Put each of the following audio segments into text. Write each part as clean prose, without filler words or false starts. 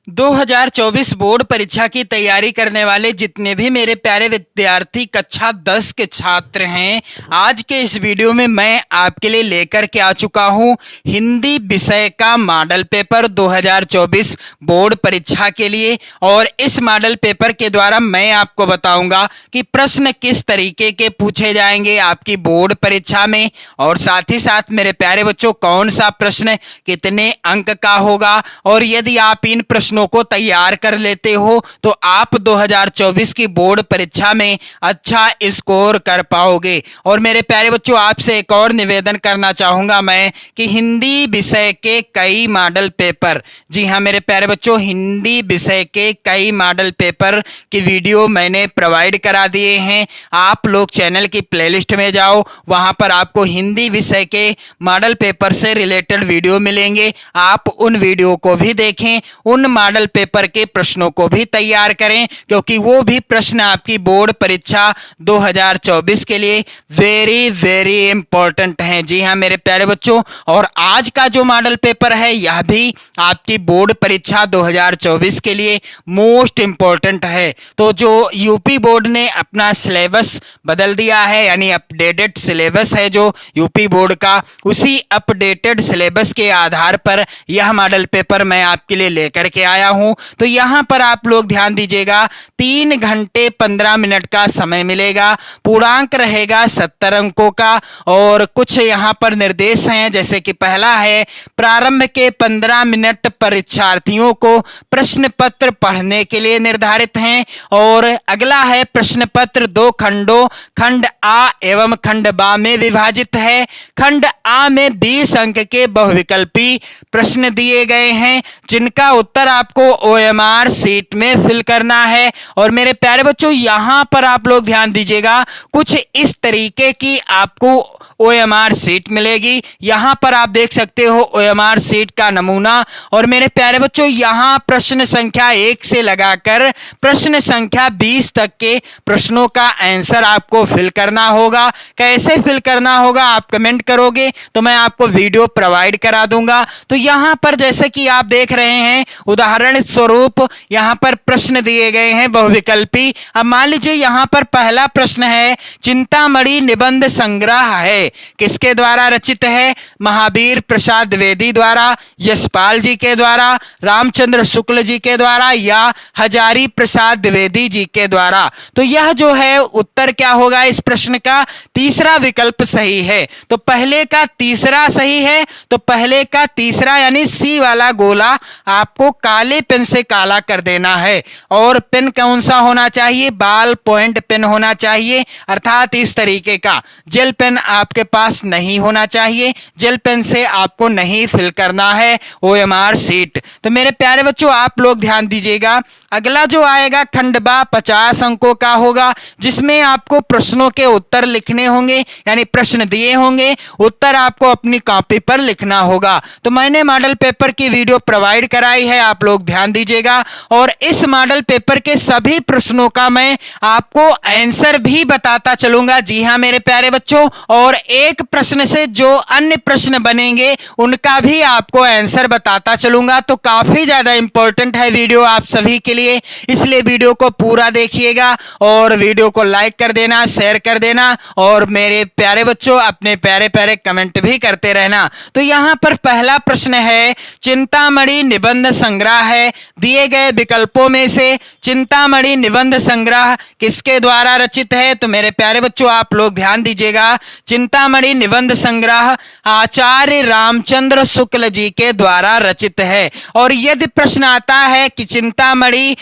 2024 board परीक्षा की तैयारी करने वाले जितने भी मेरे प्यारे विद्यार्थी कक्षा 10 के छात्र हैं, आज के इस वीडियो में मैं आपके लिए लेकर के आ चुका हूं हिंदी विषय का मॉडल पेपर 2024 बोर्ड परीक्षा के लिए। और इस मॉडल पेपर के द्वारा मैं आपको बताऊंगा कि प्रश्न किस तरीके के पूछे जाएंगे आपकी बोर्ड परीक्षा में, और साथ ही साथ मेरे प्यारे बच्चों कौन सा प्रश्न कितने अंक का होगा। और यदि आप इन प्रश्नों को तैयार कर लेते हो तो आप 2024 की बोर्ड परीक्षा में अच्छा स्कोर कर पाओगे। और मेरे प्यारे बच्चों आपसे एक और निवेदन करना चाहूंगा मैं कि हिंदी विषय के कई मॉडल पेपर, जी हाँ मेरे प्यारे बच्चों, हिंदी विषय के कई मॉडल पेपर की वीडियो मैंने प्रोवाइड करा दिए हैं। आप लोग चैनल की प्लेलिस्ट में जाओ, वहां पर आपको हिंदी विषय के मॉडल पेपर से रिलेटेड वीडियो मिलेंगे। आप उन वीडियो को भी देखें, उन मॉडल पेपर के प्रश्नों को भी तैयार करें, क्योंकि वो भी प्रश्न आपकी बोर्ड परीक्षा 2024 के लिए वेरी वेरी इंपॉर्टेंट हैं। जी हाँ मेरे प्यारे बच्चों, और आज का जो मॉडल पेपर है यह भी आपकी बोर्ड परीक्षा 2024 के लिए मोस्ट इंपॉर्टेंट है। तो जो यूपी बोर्ड ने अपना सिलेबस बदल दिया है, यानी अपडेटेड सिलेबस है जो यूपी बोर्ड का, उसी अपडेटेड सिलेबस के आधार पर यह मॉडल पेपर मैं आपके लिए लेकर के आया हूं। तो यहां पर आप लोग ध्यान दीजिएगा, 3 घंटे 15 मिनट का समय मिलेगा, पूर्णांक रहेगा 70 अंकों का, और कुछ यहां पर निर्देश हैं, जैसे कि पहला है प्रारंभ के 15 मिनट परीक्षार्थियों को प्रश्न पत्र पढ़ने के लिए निर्धारित हैं। और अगला है प्रश्न पत्र 2 खंडों खंड आ एवं खंड बा में विभाजित है। खंड आ में 20 अंक के बहुविकल्पी प्रश्न दिए गए हैं, जिनका उत्तर आपको ओएमआर शीट में फिल करना है। और मेरे प्यारे बच्चों यहां पर आप लोग ध्यान दीजिएगा, कुछ इस तरीके की आपको ओएमआर शीट मिलेगी। यहां पर आप देख सकते हो ओएमआर शीट का नमूना। और मेरे प्यारे बच्चों यहां प्रश्न संख्या 1 से लगाकर प्रश्न संख्या 20 तक के प्रश्नों का आंसर आपको फिल करना होगा। कैसे फिल करना होगा आप कमेंट करोगे तो मैं आपको वीडियो प्रोवाइड करा दूंगा। तो यहां पर जैसे कि आप देख रहे हैं, उदाहरण स्वरूप यहां पर प्रश्न दिए गए हैं बहुविकल्पी। अब मान लीजिए यहां पर पहला प्रश्न है, चिंतामणि निबंध संग्रह है, किसके द्वारा रचित है? महावीर प्रसाद द्विवेदी द्वारा, यशपाल जी के द्वारा, रामचंद्र शुक्ल जी के द्वारा, या हजारी प्रसाद द्विवेदी जी के द्वारा। तो यह जो है उत्तर क्या होगा इस प्रश्न का? तीसरा विकल्प सही है। तो पहले का तीसरा सही है, तो पहले का तीसरा यानी सी वाला गोला आपको काले पेन से काला कर देना है। और पेन कौन सा होना चाहिए? बॉल पॉइंट पेन होना चाहिए, अर्थात इस तरीके का। जेल पेन आपके पास नहीं होना चाहिए, जेल पेन से आपको नहीं फिल करना है ओएमआर शीट। तो मेरे प्यारे बच्चों आप लोग ध्यान दीजिएगा, अगला जो आएगा खंड बा 50 अंकों का होगा, जिसमें आपको प्रश्नों के उत्तर लिखने होंगे, यानी प्रश्न दिए होंगे, उत्तर आपको अपनी कॉपी पर लिखना होगा। तो मैंने मॉडल पेपर की वीडियो प्रोवाइड कराई है, आप लोग ध्यान दीजिएगा। और इस मॉडल पेपर के सभी प्रश्नों का मैं आपको आंसर भी बताता चलूंगा। जी हाँ मेरे प्यारे बच्चों, और एक प्रश्न से जो अन्य प्रश्न बनेंगे उनका भी आपको आंसर बताता चलूंगा। तो काफी ज्यादा इंपॉर्टेंट है वीडियो आप सभी के लिए, इसलिए वीडियो को पूरा देखिएगा और वीडियो को लाइक कर देना, शेयर कर देना, और मेरे प्यारे बच्चों अपने प्यारे प्यारे कमेंट भी करते रहना। तो यहां पर पहला प्रश्न है, चिंतामणि निबंध संग्रह है, दिए गए विकल्पों में से चिंतामणि निबंध संग्रह किसके द्वारा रचित है? तो मेरे प्यारे बच्चों आप लोग ध्यान दीजिएगा, चिंतामणि निबंध संग्रह आचार्य रामचंद्र शुक्ल जी के द्वारा रचित है। और यदि प्रश्न आता है कि चिंतामणि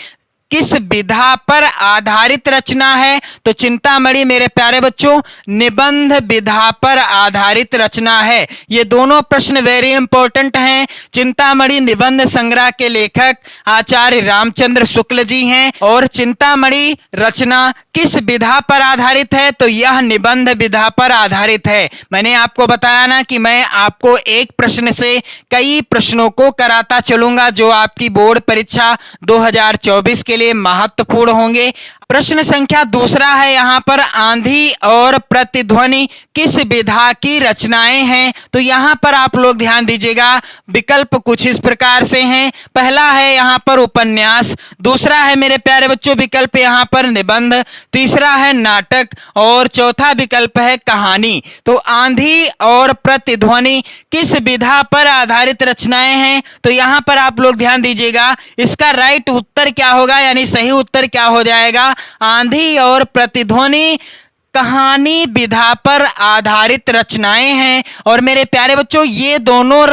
किस विधा पर आधारित रचना है, तो चिंतामणि मेरे प्यारे बच्चों निबंध विधा पर आधारित रचना है। ये दोनों प्रश्न वेरी इंपॉर्टेंट हैं। चिंतामणि निबंध संग्रह के लेखक आचार्य रामचंद्र शुक्ल जी हैं, और चिंतामणि रचना किस विधा पर आधारित है? तो यह निबंध विधा पर आधारित है। मैंने आपको बताया ना कि मैं आपको एक प्रश्न से कई प्रश्नों को कराता चलूंगा जो आपकी बोर्ड परीक्षा 2024 के लिए महत्वपूर्ण होंगे। प्रश्न संख्या दूसरा है यहाँ पर, आंधी और प्रतिध्वनि किस विधा की रचनाएं हैं? तो यहाँ पर आप लोग ध्यान दीजिएगा, विकल्प कुछ इस प्रकार से हैं। पहला है यहाँ पर उपन्यास, दूसरा है मेरे प्यारे बच्चों विकल्प यहाँ पर निबंध, तीसरा है नाटक और चौथा विकल्प है कहानी। तो आंधी और प्रतिध्वनि किस विधा पर आधारित रचनाएं हैं? तो यहाँ पर आप लोग ध्यान दीजिएगा, इसका राइट उत्तर क्या होगा, यानी सही उत्तर क्या हो जाएगा? आंधी और प्रतिध्वनि कहानी विधा पर आधारित रचनाएं हैं। और मेरे प्यारे बच्चों, ये दोनों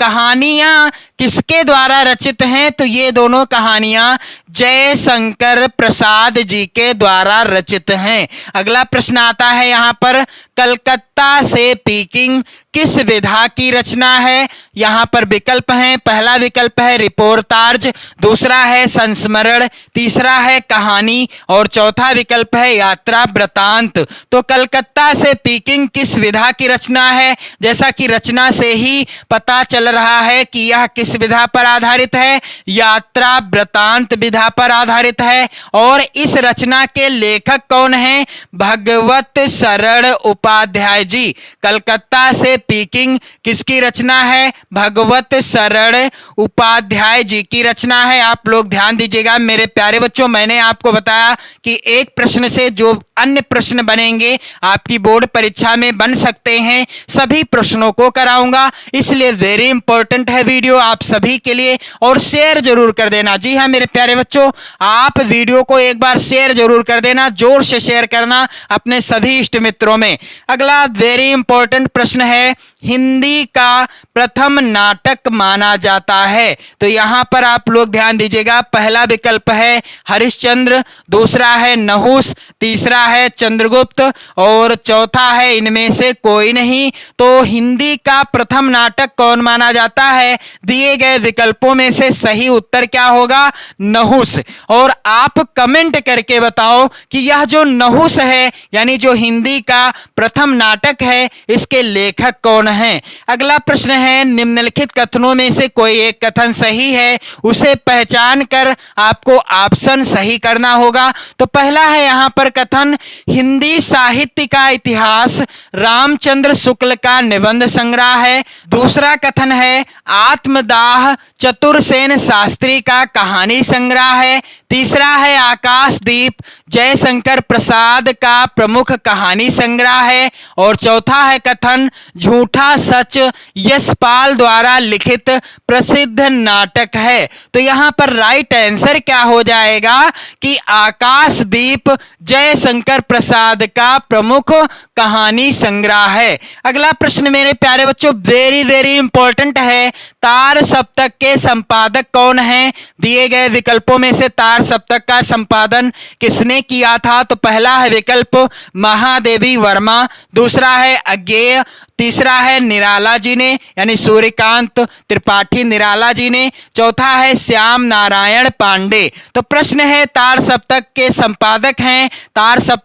कहानियां किसके द्वारा रचित हैं? तो ये दोनों कहानियां जयशंकर प्रसाद जी के द्वारा रचित हैं। अगला प्रश्न आता है यहाँ पर, कलकत्ता से पीकिंग किस विधा की रचना है? यहाँ पर विकल्प हैं, पहला विकल्प है रिपोर्टाज, दूसरा है संस्मरण, तीसरा है कहानी और चौथा विकल्प है यात्रा वृतांत। तो कलकत्ता से पीकिंग किस विधा की रचना है? जैसा कि रचना से ही पता चल रहा है कि यह किस विधा पर आधारित है, यात्रा वृतांत विधा पर आधारित है। और इस रचना के लेखक कौन हैं? भगवत शरण उपाध्याय जी। कलकत्ता से पीकिंग किसकी रचना है? भगवत शरण उपाध्याय जी की रचना है। आप लोग ध्यान दीजिएगा मेरे प्यारे बच्चों, मैंने आपको बताया कि एक प्रश्न से जो अन्य प्रश्न बनेंगे आपकी बोर्ड परीक्षा में बन सकते हैं, सभी प्रश्नों को कराऊंगा, इसलिए वेरी इंपॉर्टेंट है वीडियो आप सभी के लिए। और शेयर जरूर कर देना। जी हाँ मेरे प्यारे बच्चों, आप वीडियो को एक बार शेयर जरूर कर देना, जोर से शेयर करना अपने सभी इष्ट मित्रों में। अगला वेरी इंपॉर्टेंट प्रश्न है, हिंदी का प्रथम नाटक माना जाता है? तो यहां पर आप लोग ध्यान दीजिएगा, पहला विकल्प है हरिश्चंद्र, दूसरा है नहुस, तीसरा है चंद्रगुप्त और चौथा है इनमें से कोई नहीं। तो हिंदी का प्रथम नाटक कौन माना जाता है? दिए गए विकल्पों में से सही उत्तर क्या होगा? नहुस। और आप कमेंट करके बताओ कि यह जो नहुस है, यानी जो हिंदी का प्रथम नाटक है, इसके लेखक कौन है? अगला प्रश्न है, निम्नलिखित कथनों में से कोई एक कथन सही है, उसे पहचान कर आपको ऑप्शन सही करना होगा। तो पहला है यहाँ पर कथन, हिंदी साहित्य का इतिहास रामचंद्र शुक्ल का निबंध संग्रह है। दूसरा कथन है, आत्मदाह चतुरसेन शास्त्री का कहानी संग्रह है। तीसरा है, आकाशदीप जयशंकर प्रसाद का प्रमुख कहानी संग्रह है। और चौथा है कथन, झूठा सच यशपाल द्वारा लिखित प्रसिद्ध नाटक है। तो यहाँ पर राइट आंसर क्या हो जाएगा कि आकाशदीप जयशंकर प्रसाद का प्रमुख कहानी संग्रह है। अगला प्रश्न मेरे प्यारे बच्चों वेरी वेरी इंपॉर्टेंट है, तार सप्तक के संपादक कौन हैं? दिए गए विकल्पों में से तार सप्तक का संपादन किसने किया था? तो पहला है विकल्प महादेवी वर्मा, दूसरा है अज्ञेय, तीसरा है निराला जी ने यानी सूर्यकांत त्रिपाठी निराला जी ने, चौथा है श्याम नारायण पांडे। तो प्रश्न है, तार सप्तक के संपादक हैं, तार सप्तक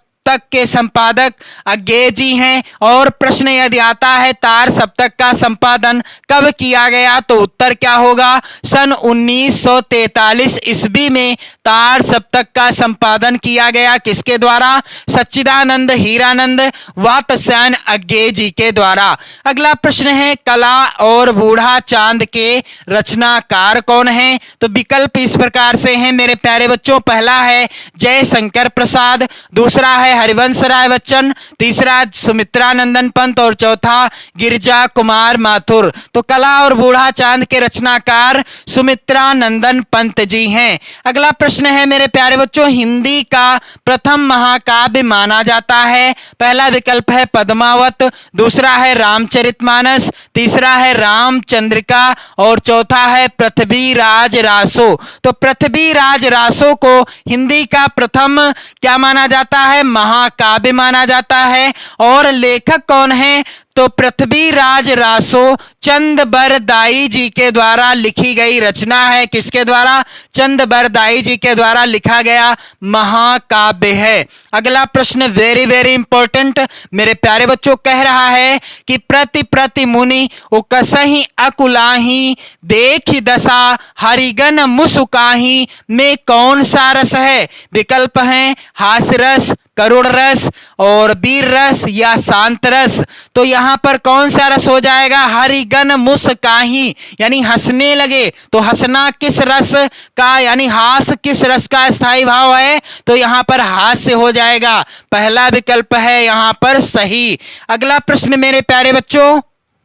के संपादक अज्ञेय जी हैं। और प्रश्न यदि आता है तार सप्तक का संपादन कब किया गया? तो उत्तर क्या होगा? सन 1943 ईस्वी में तार सप्तक का संपादन किया गया। किसके द्वारा? सच्चिदानंद हीरानंद वात्स्यायन अज्ञेय जी के द्वारा। अगला प्रश्न है, कला और बूढ़ा चांद के रचनाकार कौन हैं? तो विकल्प इस प्रकार से हैं मेरे प्यारे बच्चों, पहला है जयशंकर प्रसाद, दूसरा है हरिवंश राय बच्चन, तीसरा सुमित्रा नंदन पंत और चौथा गिरिजा कुमार माथुर। तो कला और बूढ़ा चांद के रचनाकार सुमित्रा नंदन पंत जी हैं। अगला प्रश्न है मेरे प्यारे बच्चों, हिंदी का प्रथम महाकाव्य माना जाता है? पहला विकल्प है पद्मावत, दूसरा है रामचरितमानस, तीसरा है रामचंद्रिका और चौथा है पृथ्वीराज रासो। तो पृथ्वीराज रासो को हिंदी का प्रथम क्या माना जाता है? महाकाव्य माना जाता है। और लेखक कौन है? तो तो पृथ्वीराज रासो चंद-बरदाई जी के द्वारा लिखी गई रचना है। किसके द्वारा? चंद-बरदाई जी के द्वारा लिखा गया महाकाव्य है। अगला प्रश्न वेरी वेरी इंपॉर्टेंट मेरे प्यारे बच्चों, कह रहा है कि प्रति प्रति मुनि उकसहि अकुलाही देखि दशा हरिगन मुसुकाही में कौन सा रस है? विकल्प हैं हास्य रस, करुण रस और वीर रस या शांत रस। तो यहां पर कौन सा रस हो जाएगा? हरिगन मुस्काही, यानी हंसने लगे। तो हंसना किस रस का, यानी हास्य किस रस का स्थायी भाव है? तो यहां पर हास्य हो जाएगा। पहला विकल्प है यहां पर सही। अगला प्रश्न मेरे प्यारे बच्चों,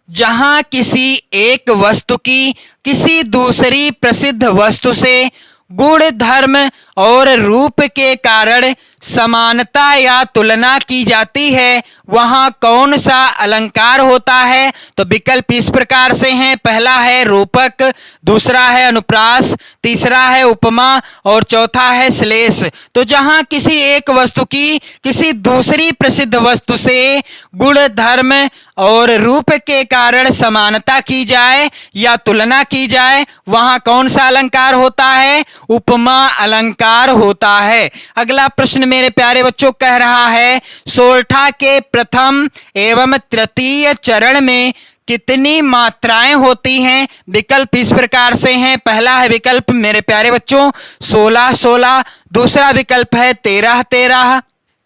जहां किसी एक वस्तु की किसी दूसरी प्रसिद्ध वस्तु से गुण, धर्म और रूप के कारण समानता या तुलना की जाती है, वहां कौन सा अलंकार होता है? तो विकल्प इस प्रकार से हैं। पहला है रूपक, दूसरा है अनुप्रास, तीसरा है उपमा और चौथा है श्लेष। तो जहां किसी एक वस्तु की किसी दूसरी प्रसिद्ध वस्तु से गुण, धर्म और रूप के कारण समानता की जाए या तुलना की जाए, वहां कौन सा अलंकार होता है? उपमा अलंकार होता है। अगला प्रश्न मेरे प्यारे बच्चों कह रहा है सोरठा के प्रथम एवं तृतीय चरण में कितनी मात्राएं होती हैं? विकल्प इस प्रकार से हैं। पहला है विकल्प मेरे प्यारे बच्चों 16-16, दूसरा विकल्प है 13-13,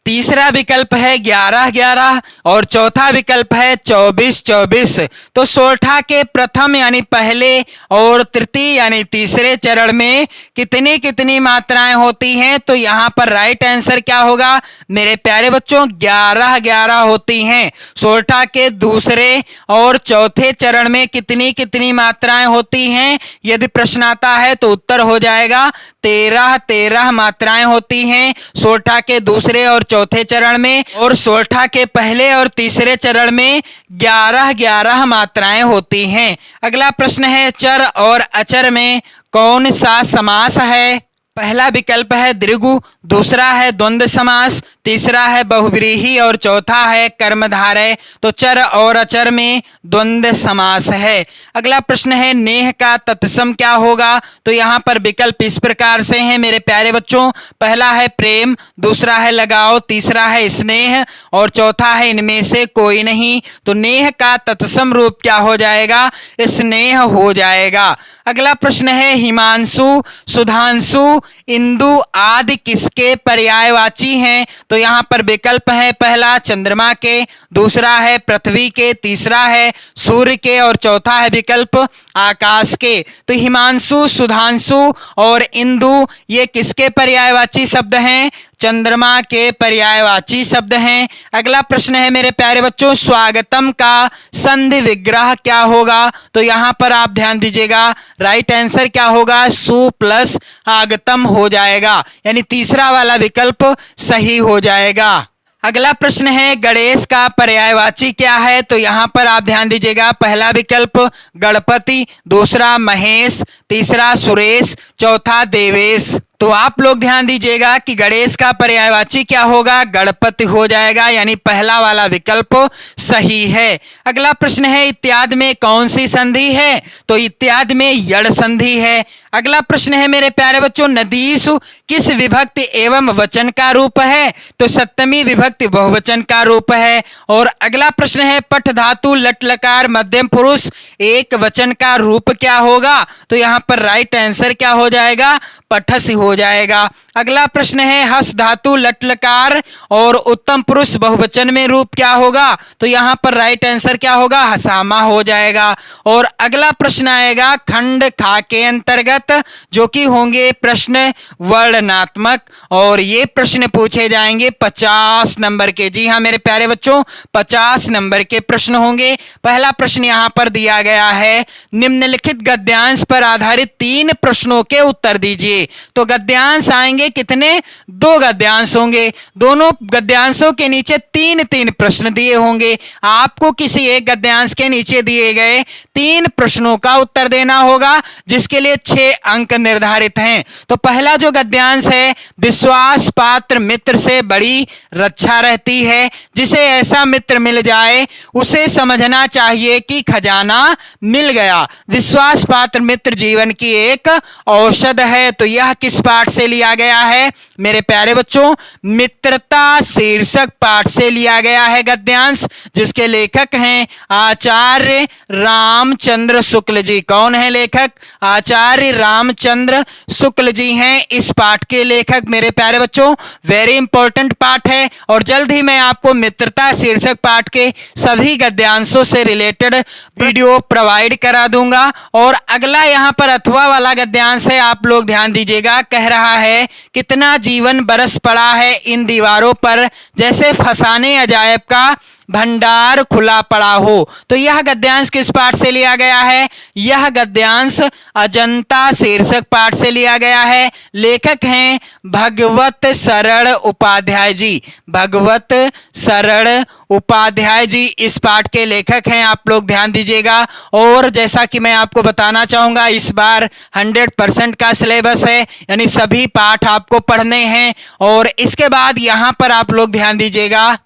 तीसरा विकल्प है 11-11 और चौथा विकल्प है 24-24। तो सोरठा के प्रथम यानी पहले और तृतीय यानी तीसरे चरण में कितनी कितनी मात्राएं होती हैं? तो यहां पर राइट आंसर क्या होगा मेरे प्यारे बच्चों? 11-11 होती हैं। सोरठा के दूसरे और चौथे चरण में कितनी कितनी मात्राएं होती हैं? यदि प्रश्न आता है तो उत्तर हो जाएगा 13-13 मात्राएं होती हैं सोरठा के दूसरे और चौथे चरण में, और सोरठा के पहले और तीसरे चरण में 11-11 मात्राएं होती हैं। अगला प्रश्न है चर और अचर में कौन सा समास है? पहला विकल्प है द्विगु, दूसरा है द्वंद्व समास, तीसरा है बहुव्रीहि और चौथा है कर्मधारय। तो चर और अचर में द्वंद्व समास है। अगला प्रश्न है नेह का तत्सम क्या होगा? तो यहाँ पर विकल्प इस प्रकार से हैं मेरे प्यारे बच्चों। पहला है प्रेम, दूसरा है लगाव, तीसरा है स्नेह और चौथा है इनमें से कोई नहीं। तो नेह का तत्सम रूप क्या हो जाएगा? स्नेह हो जाएगा। अगला प्रश्न है हिमांशु, सुधांशु, इंदु आदि किसके पर्यायवाची हैं? तो यहाँ पर विकल्प है पहला चंद्रमा के, दूसरा है पृथ्वी के, तीसरा है सूर्य के और चौथा है विकल्प आकाश के। तो हिमांशु, सुधांशु और इंदु ये किसके पर्यायवाची शब्द हैं? चंद्रमा के पर्यायवाची शब्द हैं। अगला प्रश्न है मेरे प्यारे बच्चों स्वागतम का संधि विग्रह क्या होगा? तो यहाँ पर आप ध्यान दीजिएगा राइट आंसर क्या होगा? सु प्लस आगतम हो जाएगा, यानी तीसरा वाला विकल्प सही हो जाएगा। अगला प्रश्न है गणेश का पर्यायवाची क्या है? तो यहाँ पर आप ध्यान दीजिएगा पहला विकल्प गणपति, दूसरा महेश, तीसरा सुरेश, चौथा देवेश। तो आप लोग ध्यान दीजिएगा कि गणेश का पर्यायवाची क्या होगा? गणपति हो जाएगा, यानी पहला वाला विकल्प सही है। अगला प्रश्न है इत्यादि में कौन सी संधि है? तो इत्यादि में यड़ संधि है। अगला प्रश्न है मेरे प्यारे बच्चों नदीसु किस विभक्ति एवं वचन का रूप है? तो सप्तमी विभक्ति बहुवचन का रूप है। और अगला प्रश्न है पठ धातु लट लकार मध्यम पुरुष एक वचन का रूप क्या होगा? तो यहाँ पर राइट आंसर क्या हो जाएगा? पठस हो जाएगा। अगला प्रश्न है हस धातु लट लकार और उत्तम पुरुष बहुवचन में रूप क्या होगा? तो यहाँ पर राइट आंसर क्या होगा? हसामा हो जाएगा। और अगला प्रश्न आएगा खंड खा के अंतर्गत, जो कि होंगे प्रश्न वर्णनात्मक, और ये प्रश्न पूछे जाएंगे 50 नंबर के। जी हाँ मेरे प्यारे बच्चों 50 नंबर के प्रश्न होंगे। पहला प्रश्न यहाँ पर दिया गया है निम्नलिखित गद्यांश पर आधारित 3 प्रश्नों के उत्तर दीजिए। तो गद्यांश आएंगे में कितने 2 गद्यांश होंगे। दोनों गद्यांशों के नीचे 3-3 प्रश्न दिए होंगे। आपको किसी एक गद्यांश के नीचे दिए गए 3 प्रश्नों का उत्तर देना होगा, जिसके लिए 6 अंक निर्धारित हैं। तो पहला जो गद्यांश है, विश्वास पात्र मित्र से बड़ी रक्षा रहती है। जिसे ऐसा मित्र मिल जाए उसे समझना चाहिए कि खजाना मिल गया। विश्वास पात्र मित्र जीवन की एक औषध है। तो यह किस पाठ से लिया गया है मेरे प्यारे बच्चों? मित्रता शीर्षक पाठ से लिया गया है गद्यांश, जिसके लेखक हैं आचार्य रामचंद्र शुक्ल जी। कौन है लेखक? आचार्य रामचंद्र शुक्ल जी हैं इस पाठ के लेखक मेरे प्यारे बच्चों। वेरी इंपॉर्टेंट पाठ है और जल्द ही मैं आपको मित्रता शीर्षक पाठ के सभी गद्यांशों से रिलेटेड वीडियो प्रोवाइड करा दूंगा। और अगला यहाँ पर अथवा वाला गद्यांश है, आप लोग ध्यान दीजिएगा। कह रहा है कितना जीवन बरस पड़ा है इन दीवारों पर, जैसे फसाने अजायब का भंडार खुला पड़ा हो। तो यह गद्यांश किस पाठ से लिया गया है? यह गद्यांश अजंता शीर्षक पाठ से लिया गया है। लेखक हैं भगवत शरण उपाध्याय जी। भगवत शरण उपाध्याय जी इस पाठ के लेखक हैं, आप लोग ध्यान दीजिएगा। और जैसा कि मैं आपको बताना चाहूंगा, इस बार 100% का सिलेबस है, यानी सभी पाठ आपको पढ़ने हैं। और इसके बाद यहां पर आप लोग ध्यान दीजिएगा,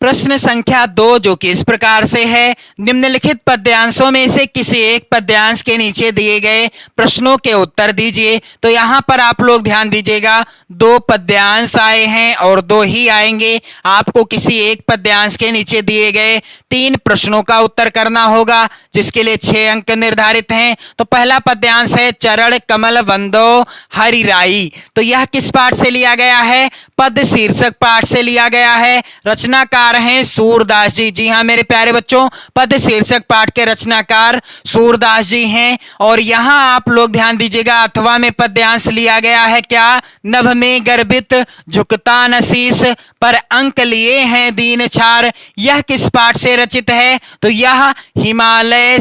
प्रश्न संख्या 2 जो कि इस प्रकार से है, निम्नलिखित पद्यांशों में से किसी एक पद्यांश के नीचे दिए गए प्रश्नों के उत्तर दीजिए। तो यहां पर आप लोग ध्यान दीजिएगा, 2 पद्यांश आए हैं और 2 ही आएंगे। आपको किसी एक पद्यांश के नीचे दिए गए 3 प्रश्नों का उत्तर करना होगा, जिसके लिए 6 अंक निर्धारित हैं। तो पहला पद्यांश है चरण कमल वंदो हरिराई। तो यह किस पाठ से लिया गया है? पद शीर्षक पाठ से लिया गया है। रचनाकार हैं सूरदास जी। जी हाँ मेरे प्यारे बच्चों, पद शीर्षक पाठ के रचनाकार सूरदास जी हैं। और यहां आप लोग ध्यान दीजिएगा, अथवा में पद्यांश लिया गया है क्या? नभ में गर्भित झुकता नसीस पर अंक लिए हैं दीन छार। यह किस पाठ से रचित है? तो यह हिमालय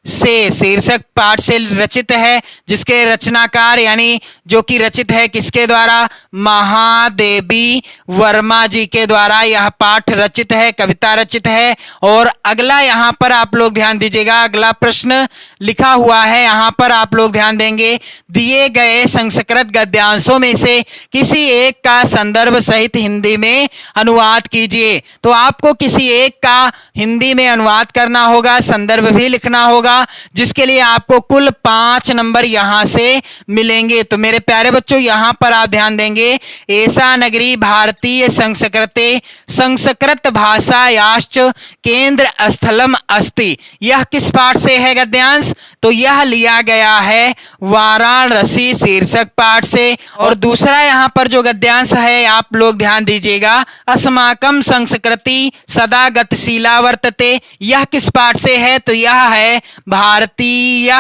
से शीर्षक पाठ से रचित है, जिसके रचनाकार यानी जो कि रचित है किसके द्वारा? महादेवी वर्मा जी के द्वारा यह पाठ रचित है, कविता रचित है। और अगला यहाँ पर आप लोग ध्यान दीजिएगा, अगला प्रश्न लिखा हुआ है, यहाँ पर आप लोग ध्यान देंगे, दिए गए संस्कृत गद्यांशों में से किसी एक का संदर्भ सहित हिंदी में अनुवाद कीजिए। तो आपको किसी एक का हिंदी में अनुवाद करना होगा, संदर्भ भी लिखना होगा, जिसके लिए आपको कुल 5 नंबर यहां से मिलेंगे। तो मेरे प्यारे बच्चों यहां पर आप ध्यान देंगे, ऐसा नगरी भारतीय संस्कृते संस्कृत भाषायाश्च केंद्र स्थलम अस्ति। यह किस पाठ से है गद्यांश? तो यह लिया गया है वाराणसी शीर्षक पाठ से। और दूसरा यहाँ पर जो गद्यांश है आप लोग ध्यान दीजिएगा, अस्माकं संस्कृति सदा गतिशीला वर्तते। यह किस पाठ से है? तो यह है भारतीय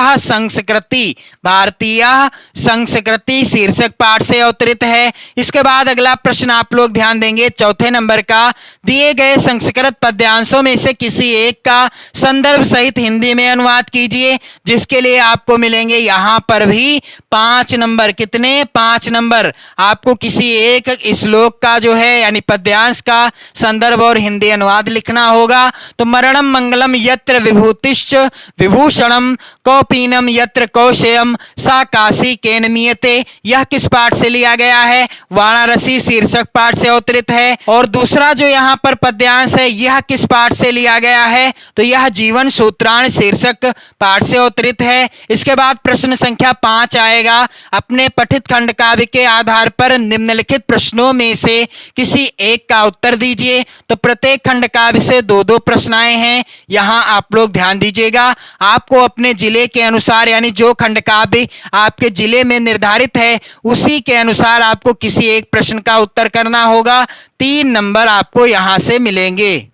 संस्कृति शीर्षक पाठ से अवतरित है। इसके बाद अगला प्रश्न आप लोग ध्यान देंगे, चौथे नंबर का, दिए गए संस्कृत पद्यांशों में से किसी एक का संदर्भ सहित हिंदी में अनुवाद कीजिए, जिसके लिए आपको मिलेंगे यहां पर भी 5 नंबर। कितने? 5 नंबर। आपको किसी एक श्लोक का जो है यानी पद्यांश का संदर्भ और हिंदी अनुवाद लिखना होगा। तो मरणम मंगलम यत्र विभूतिश्च विभूषणम कौपीनम यत्र कौशेयम सा काशी केनमीयते। यह किस पाठ से लिया गया है? वाराणसी शीर्षक पाठ से अवतरित है। और दूसरा जो यहाँ पर पद्यांश है यह किस पाठ से लिया गया है? तो यह जीवन सूत्राण शीर्षक पाठ से अवतरित है। इसके बाद प्रश्न संख्या 5 आएगा, अपने पठित खंड काव्य के आधार पर निम्नलिखित प्रश्नों में से किसी एक का उत्तर दीजिए। तो प्रत्येक खंड काव्य से 2-2 प्रश्न आए हैं। यहाँ आप लोग ध्यान दीजिएगा, आपको अपने जिले के अनुसार यानी जो खंड काव्य आपके जिले में निर्धारित है उसी के अनुसार आपको किसी एक प्रश्न का उत्तर करना होगा। 3 नंबर आपको यहां से मिलेंगे।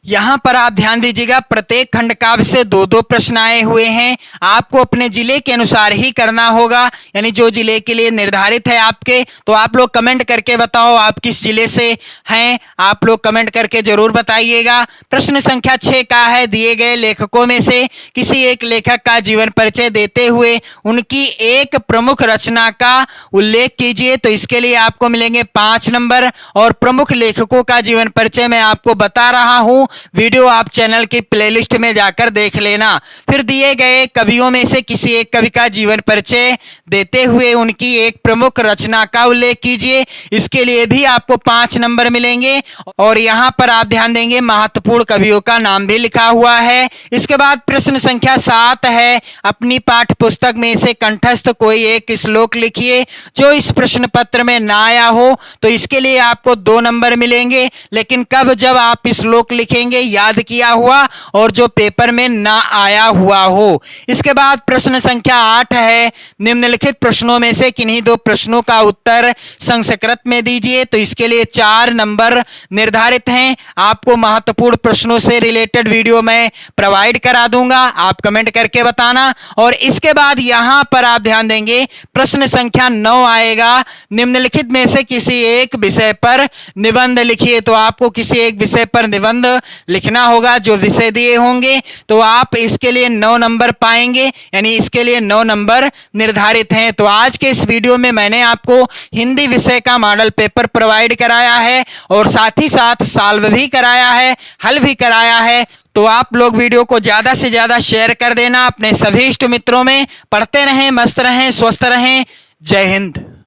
यहाँ पर आप ध्यान दीजिएगा, प्रत्येक खंड काव्य से दो दो प्रश्न आए हुए हैं। आपको अपने जिले के अनुसार ही करना होगा, यानी जो जिले के लिए निर्धारित है आपके, तो आप लोग कमेंट करके बताओ आप किस जिले से हैं। आप लोग कमेंट करके जरूर बताइएगा। प्रश्न संख्या 6 का है, दिए गए लेखकों में से किसी एक लेखक का जीवन परिचय देते हुए उनकी एक प्रमुख रचना का उल्लेख कीजिए। तो इसके लिए आपको मिलेंगे 5 नंबर। और प्रमुख लेखकों का जीवन परिचय मैं आपको बता रहा हूं, वीडियो आप चैनल की प्लेलिस्ट में जाकर देख लेना। फिर दिए गए कवियों में से किसी एक कवि का जीवन परिचय देते हुए उनकी एक प्रमुख रचना का उल्लेख कीजिए। इसके लिए भी आपको 5 नंबर मिलेंगे। और यहां पर आप ध्यान देंगे, महत्वपूर्ण कवियों का नाम भी लिखा हुआ है। इसके बाद प्रश्न संख्या 7 है, अपनी पाठ्य पुस्तक में से कंठस्थ कोई एक श्लोक लिखिए जो इस प्रश्न पत्र में ना आया हो। तो इसके लिए आपको 2 नंबर मिलेंगे, लेकिन कब, जब आप श्लोक लिखेंगे याद किया हुआ और जो पेपर में ना आया हुआ हो। इसके बाद प्रश्न संख्या 8 है, निम्नलिखित प्रश्नों में से किन्हीं 2 प्रश्नों का उत्तर संस्कृत में दीजिए। तो इसके लिए 4 नंबर निर्धारित हैं। आपको महत्वपूर्ण प्रश्नों से रिलेटेड वीडियो मैं प्रोवाइड करा दूंगा, आप कमेंट करके बताना। और इसके बाद यहां पर आप ध्यान देंगे, प्रश्न संख्या 9 आएगा, निम्नलिखित में से किसी एक विषय पर निबंध लिखिए। तो आपको किसी एक विषय पर निबंध लिखना होगा, जो विषय दिए होंगे। तो आप इसके लिए 9 नंबर पाएंगे, यानी इसके लिए 9 नंबर निर्धारित हैं। तो आज के इस वीडियो में मैंने आपको हिंदी विषय का मॉडल पेपर प्रोवाइड कराया है और साथ ही साथ सॉल्व भी कराया है, हल भी कराया है। तो आप लोग वीडियो को ज़्यादा से ज़्यादा शेयर कर देना अपने सभी इष्ट मित्रों में। पढ़ते रहें, मस्त रहें, स्वस्थ रहें। जय हिंद।